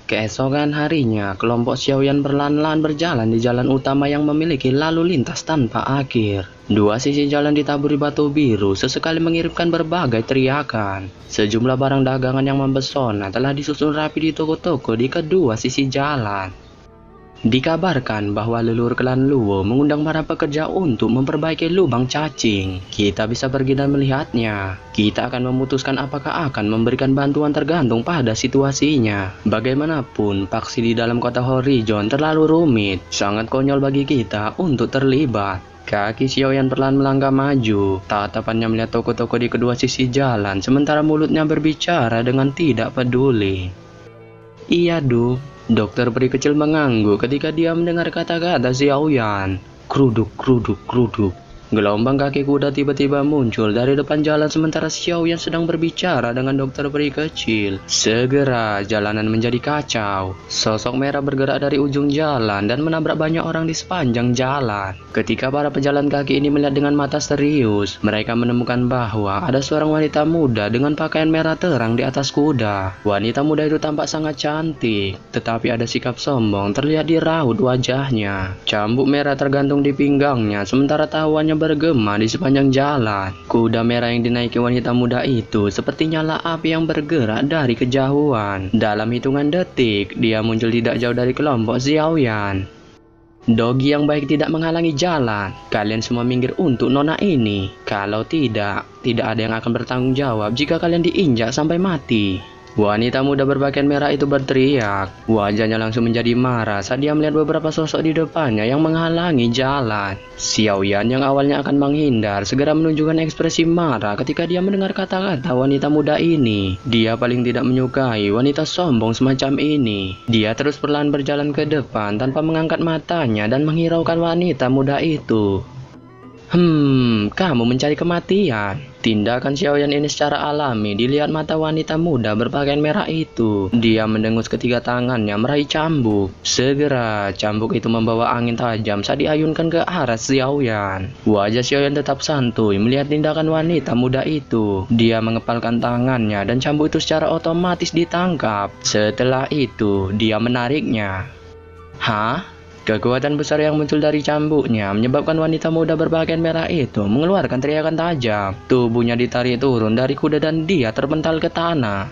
Keesokan harinya, kelompok Xiaoyan perlahan-lahan berjalan di jalan utama yang memiliki lalu lintas tanpa akhir. Dua sisi jalan ditaburi batu biru, sesekali mengirimkan berbagai teriakan. Sejumlah barang dagangan yang mempesona telah disusun rapi di toko-toko di kedua sisi jalan. Dikabarkan bahwa leluhur klan Luo mengundang para pekerja untuk memperbaiki lubang cacing. Kita bisa pergi dan melihatnya. Kita akan memutuskan apakah akan memberikan bantuan tergantung pada situasinya. Bagaimanapun, paksi di dalam kota Horizon terlalu rumit. Sangat konyol bagi kita untuk terlibat. Kaki Xiaoyan perlahan melangkah maju. Tatapannya melihat toko-toko di kedua sisi jalan, sementara mulutnya berbicara dengan tidak peduli. Iya, Du. Dokter peri kecil mengangguk ketika dia mendengar kata-kata Xiaoyan. Kruduk, kruduk, kruduk. Gelombang kaki kuda tiba-tiba muncul dari depan jalan sementara Xiaoyan sedang berbicara dengan dokter peri kecil. Segera jalanan menjadi kacau. Sosok merah bergerak dari ujung jalan dan menabrak banyak orang di sepanjang jalan. Ketika para pejalan kaki ini melihat dengan mata serius, mereka menemukan bahwa ada seorang wanita muda dengan pakaian merah terang di atas kuda. Wanita muda itu tampak sangat cantik, tetapi ada sikap sombong terlihat di raut wajahnya. Cambuk merah tergantung di pinggangnya, sementara tahuannya bergema di sepanjang jalan. Kuda merah yang dinaiki wanita muda itu seperti nyala api yang bergerak dari kejauhan. Dalam hitungan detik, dia muncul tidak jauh dari kelompok Xiaoyan. Dogi yang baik tidak menghalangi jalan. Kalian semua minggir untuk nona ini. Kalau tidak ada yang akan bertanggung jawab jika kalian diinjak sampai mati. Wanita muda berpakaian merah itu berteriak. Wajahnya langsung menjadi marah saat dia melihat beberapa sosok di depannya yang menghalangi jalan. Xiaoyan yang awalnya akan menghindar segera menunjukkan ekspresi marah ketika dia mendengar kata-kata wanita muda ini. Dia paling tidak menyukai wanita sombong semacam ini. Dia terus perlahan berjalan ke depan tanpa mengangkat matanya dan menghiraukan wanita muda itu. Kamu mencari kematian. Tindakan Xiaoyan ini secara alami dilihat mata wanita muda berpakaian merah itu. Dia mendengus ketiga tangannya meraih cambuk. Segera cambuk itu membawa angin tajam saat diayunkan ke arah Xiaoyan. Wajah Xiaoyan tetap santuy melihat tindakan wanita muda itu. Dia mengepalkan tangannya dan cambuk itu secara otomatis ditangkap. Setelah itu dia menariknya. Hah? Kekuatan besar yang muncul dari cambuknya menyebabkan wanita muda berpakaian merah itu mengeluarkan teriakan tajam. Tubuhnya ditarik turun dari kuda dan dia terpental ke tanah.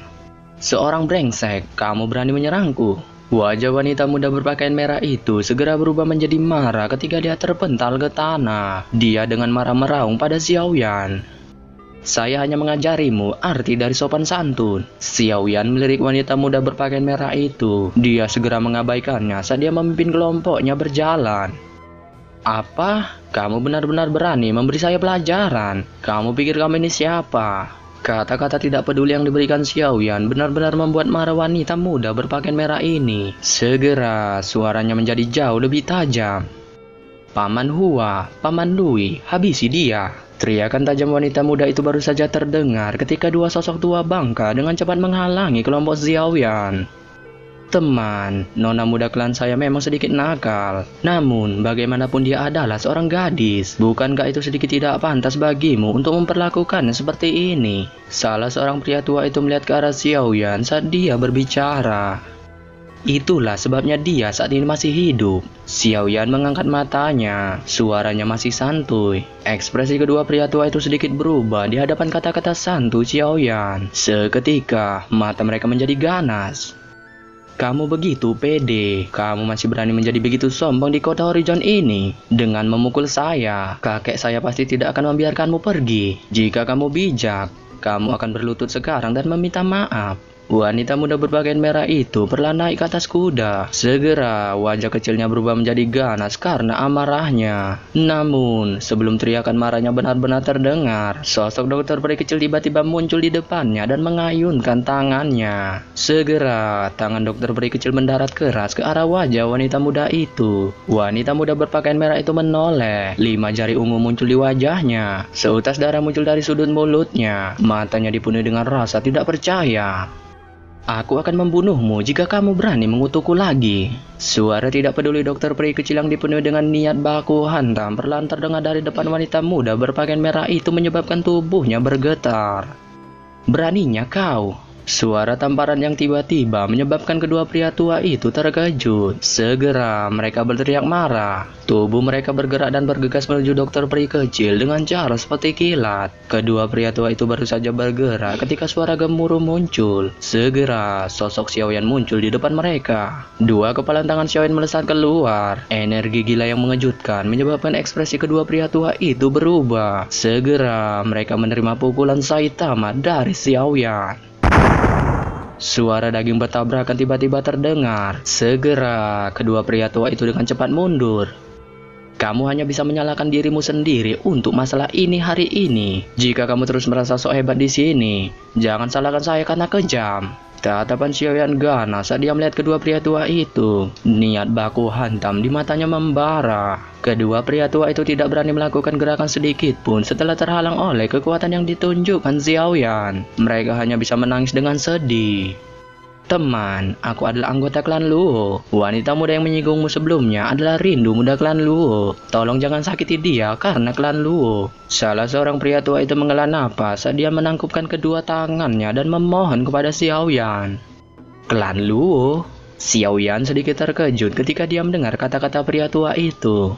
Seorang brengsek, kamu berani menyerangku? Wajah wanita muda berpakaian merah itu segera berubah menjadi marah ketika dia terpental ke tanah. Dia dengan marah meraung pada Xiaoyan. Saya hanya mengajarimu arti dari sopan santun. Xiaoyan melirik wanita muda berpakaian merah itu. Dia segera mengabaikannya saat dia memimpin kelompoknya berjalan. Apa? Kamu benar-benar berani memberi saya pelajaran? Kamu pikir kamu ini siapa? Kata-kata tidak peduli yang diberikan Xiaoyan benar-benar membuat marah wanita muda berpakaian merah ini. Segera suaranya menjadi jauh lebih tajam. Paman Hua, Paman Lui, habisi dia. Teriakan tajam wanita muda itu baru saja terdengar ketika dua sosok tua bangka dengan cepat menghalangi kelompok Xiaoyan. Teman, nona muda klan saya memang sedikit nakal. Namun, bagaimanapun dia adalah seorang gadis. Bukankah itu sedikit tidak pantas bagimu untuk memperlakukannya seperti ini? Salah seorang pria tua itu melihat ke arah Xiaoyan saat dia berbicara. Itulah sebabnya dia saat ini masih hidup. Xiaoyan mengangkat matanya. Suaranya masih santuy. Ekspresi kedua pria tua itu sedikit berubah di hadapan kata-kata santuy Xiaoyan. Seketika, mata mereka menjadi ganas. Kamu begitu pede. Kamu masih berani menjadi begitu sombong di kota Horizon ini. Dengan memukul saya, kakek saya pasti tidak akan membiarkanmu pergi. Jika kamu bijak, kamu akan berlutut sekarang dan meminta maaf. Wanita muda berpakaian merah itu perlahan naik ke atas kuda. Segera wajah kecilnya berubah menjadi ganas karena amarahnya. Namun sebelum teriakan marahnya benar-benar terdengar, sosok dokter peri kecil tiba-tiba muncul di depannya dan mengayunkan tangannya. Segera tangan dokter peri kecil mendarat keras ke arah wajah wanita muda itu. Wanita muda berpakaian merah itu menoleh. 5 jari ungu muncul di wajahnya. Seutas darah muncul dari sudut mulutnya. Matanya dipenuhi dengan rasa tidak percaya. Aku akan membunuhmu jika kamu berani mengutukku lagi. Suara tidak peduli dokter peri kecil yang dipenuhi dengan niat baku hantam perlahan terdengar dari depan wanita muda berpakaian merah itu menyebabkan tubuhnya bergetar. Beraninya kau? Suara tamparan yang tiba-tiba menyebabkan kedua pria tua itu terkejut. Segera mereka berteriak marah. Tubuh mereka bergerak dan bergegas menuju dokter peri kecil dengan cara seperti kilat. Kedua pria tua itu baru saja bergerak ketika suara gemuruh muncul. Segera sosok Xiaoyan muncul di depan mereka. Dua kepalan tangan Xiaoyan melesat keluar. Energi gila yang mengejutkan menyebabkan ekspresi kedua pria tua itu berubah. Segera mereka menerima pukulan Saitama dari Xiaoyan. Suara daging bertabrakan tiba-tiba terdengar. Segera kedua pria tua itu dengan cepat mundur. Kamu hanya bisa menyalahkan dirimu sendiri untuk masalah ini hari ini. Jika kamu terus merasa sok hebat di sini, jangan salahkan saya karena kejam. Tatapan Xiaoyan ganas saat dia melihat kedua pria tua itu. Niat baku hantam di matanya membara. Kedua pria tua itu tidak berani melakukan gerakan sedikit pun setelah terhalang oleh kekuatan yang ditunjukkan Xiaoyan. Mereka hanya bisa menangis dengan sedih. Teman, aku adalah anggota klan Luo. Wanita muda yang menyinggungmu sebelumnya adalah Rindu muda klan Luo. Tolong jangan sakiti dia karena klan Luo. Salah seorang pria tua itu menghela napas saat dia menangkupkan kedua tangannya dan memohon kepada Xiaoyan. Klan Luo? Xiaoyan sedikit terkejut ketika dia mendengar kata-kata pria tua itu.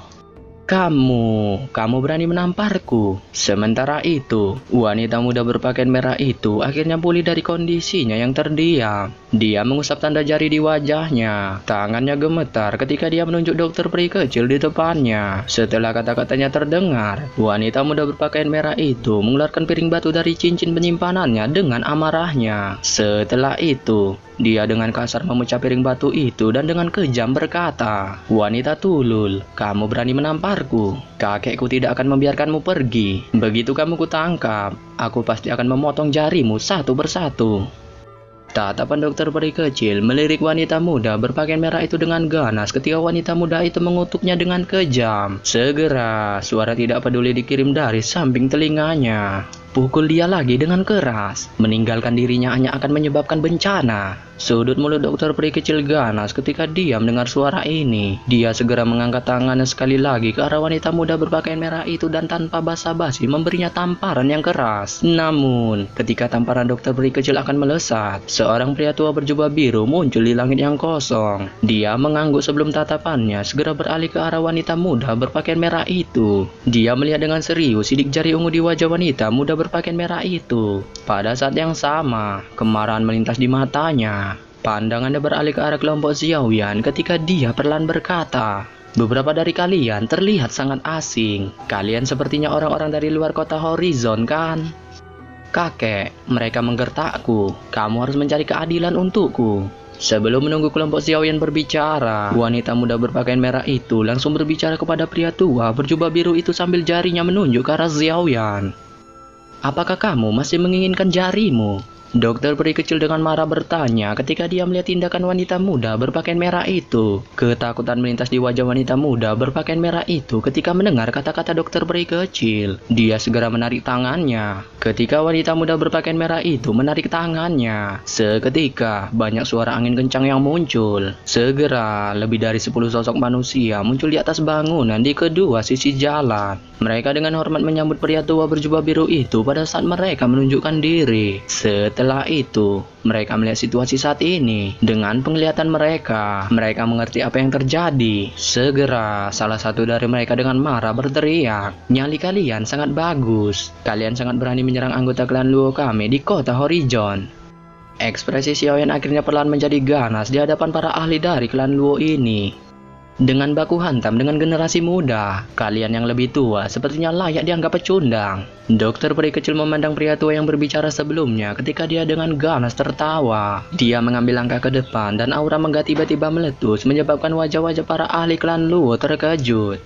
Kamu berani menamparku. Sementara itu, wanita muda berpakaian merah itu akhirnya pulih dari kondisinya yang terdiam. Dia mengusap tanda jari di wajahnya. Tangannya gemetar ketika dia menunjuk dokter peri kecil di depannya. Setelah kata-katanya terdengar, wanita muda berpakaian merah itu mengeluarkan piring batu dari cincin penyimpanannya dengan amarahnya. Setelah itu, dia dengan kasar memecah piring batu itu dan dengan kejam berkata, "Wanita tulul, kamu berani menamparku. Kakekku tidak akan membiarkanmu pergi. Begitu kamu kutangkap, aku pasti akan memotong jarimu satu persatu." Tatapan dokter peri kecil melirik wanita muda berpakaian merah itu dengan ganas ketika wanita muda itu mengutuknya dengan kejam. Segera, suara tidak peduli dikirim dari samping telinganya. Pukul dia lagi dengan keras. Meninggalkan dirinya hanya akan menyebabkan bencana. Sudut mulut dokter peri kecil ganas ketika dia mendengar suara ini. Dia segera mengangkat tangannya sekali lagi ke arah wanita muda berpakaian merah itu dan tanpa basa-basi memberinya tamparan yang keras. Namun, ketika tamparan dokter peri kecil akan melesat, seorang pria tua berjubah biru muncul di langit yang kosong. Dia mengangguk sebelum tatapannya segera beralih ke arah wanita muda berpakaian merah itu. Dia melihat dengan serius sidik jari ungu di wajah wanita muda berpakaian merah itu. Pada saat yang sama, kemarahan melintas di matanya. Pandangannya beralih ke arah kelompok Xiaoyan ketika dia perlahan berkata, "Beberapa dari kalian terlihat sangat asing. Kalian sepertinya orang-orang dari luar kota Horizon, kan? Kakek, mereka menggertakku. Kamu harus mencari keadilan untukku." Sebelum menunggu kelompok Xiaoyan berbicara, wanita muda berpakaian merah itu langsung berbicara kepada pria tua berjubah biru itu sambil jarinya menunjuk ke arah Xiaoyan. "Apakah kamu masih menginginkan jarimu?" Dokter peri kecil dengan marah bertanya ketika dia melihat tindakan wanita muda berpakaian merah itu. Ketakutan melintas di wajah wanita muda berpakaian merah itu ketika mendengar kata-kata dokter peri kecil. Dia segera menarik tangannya. Ketika wanita muda berpakaian merah itu menarik tangannya, seketika banyak suara angin kencang yang muncul. Segera lebih dari 10 sosok manusia muncul di atas bangunan di kedua sisi jalan. Mereka dengan hormat menyambut pria tua berjubah biru itu pada saat mereka menunjukkan diri. Setelah itu, mereka melihat situasi saat ini. Dengan penglihatan mereka mengerti apa yang terjadi. Segera, salah satu dari mereka dengan marah berteriak, "Nyali kalian sangat bagus. Kalian sangat berani menyerang anggota klan Luo kami di kota Horizon." Ekspresi Xiaoyan akhirnya perlahan menjadi ganas di hadapan para ahli dari klan Luo ini. Dengan baku hantam dengan generasi muda, kalian yang lebih tua sepertinya layak dianggap pecundang. Dokter peri kecil memandang pria tua yang berbicara sebelumnya ketika dia dengan ganas tertawa. Dia mengambil langkah ke depan dan aura megah tiba-tiba meletus menyebabkan wajah-wajah para ahli klan Luo terkejut.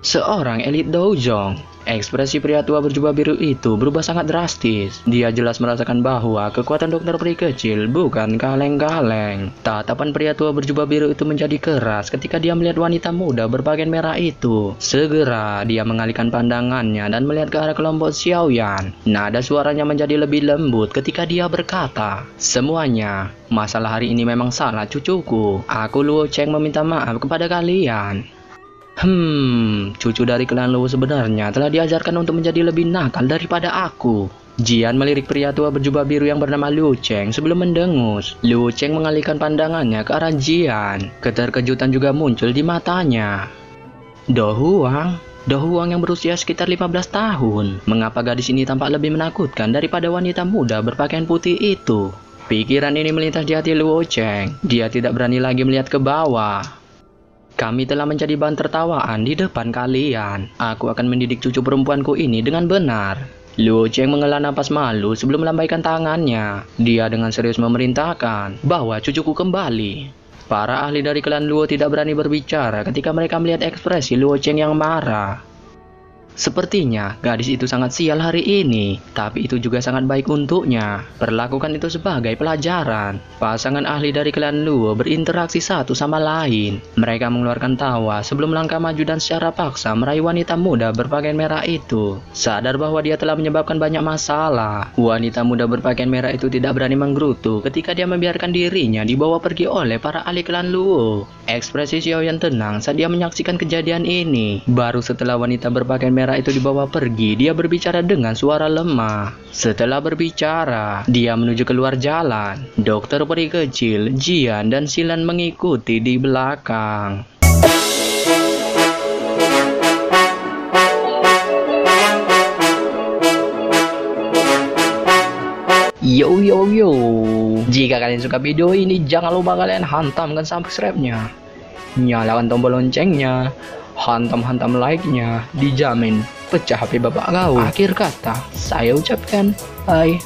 Seorang elit Doujong. Ekspresi pria tua berjubah biru itu berubah sangat drastis. Dia jelas merasakan bahwa kekuatan dokter peri kecil bukan kaleng-kaleng. Tatapan pria tua berjubah biru itu menjadi keras ketika dia melihat wanita muda berpakaian merah itu. Segera dia mengalihkan pandangannya dan melihat ke arah kelompok Xiaoyan. Nada suaranya menjadi lebih lembut ketika dia berkata, "Semuanya, masalah hari ini memang salah cucuku. Aku Luo Cheng meminta maaf kepada kalian. Cucu dari klan Luo sebenarnya telah diajarkan untuk menjadi lebih nakal daripada aku." Jian melirik pria tua berjubah biru yang bernama Liu Cheng sebelum mendengus. Liu Cheng mengalihkan pandangannya ke arah Jian. Keterkejutan juga muncul di matanya. Do Huang yang berusia sekitar 15 tahun. Mengapa gadis ini tampak lebih menakutkan daripada wanita muda berpakaian putih itu? Pikiran ini melintas di hati Liu Cheng. Dia tidak berani lagi melihat ke bawah. Kami telah menjadi bahan tertawaan di depan kalian. Aku akan mendidik cucu perempuanku ini dengan benar. Liu Cheng menghela napas malu sebelum melambaikan tangannya. Dia dengan serius memerintahkan bahwa cucuku kembali. Para ahli dari klan Luo tidak berani berbicara ketika mereka melihat ekspresi Liu Cheng yang marah. Sepertinya gadis itu sangat sial hari ini, tapi itu juga sangat baik untuknya. Perlakukan itu sebagai pelajaran. Pasangan ahli dari klan Luo berinteraksi satu sama lain. Mereka mengeluarkan tawa sebelum melangkah maju dan secara paksa meraih wanita muda berpakaian merah itu. Sadar bahwa dia telah menyebabkan banyak masalah, wanita muda berpakaian merah itu tidak berani menggerutu ketika dia membiarkan dirinya dibawa pergi oleh para ahli klan Luo. Ekspresi Xiaoyan tenang saat dia menyaksikan kejadian ini. Baru setelah wanita berpakaian merah itu dibawa pergi, dia berbicara dengan suara lemah. Setelah berbicara, dia menuju keluar jalan. Dokter peri kecil, Jian, dan Xilan mengikuti di belakang. Yo, jika kalian suka video ini, jangan lupa kalian hantamkan subscribe-nya, nyalakan tombol loncengnya, hantam like-nya, dijamin pecah HP bapak kau. Akhir kata, saya ucapkan bye.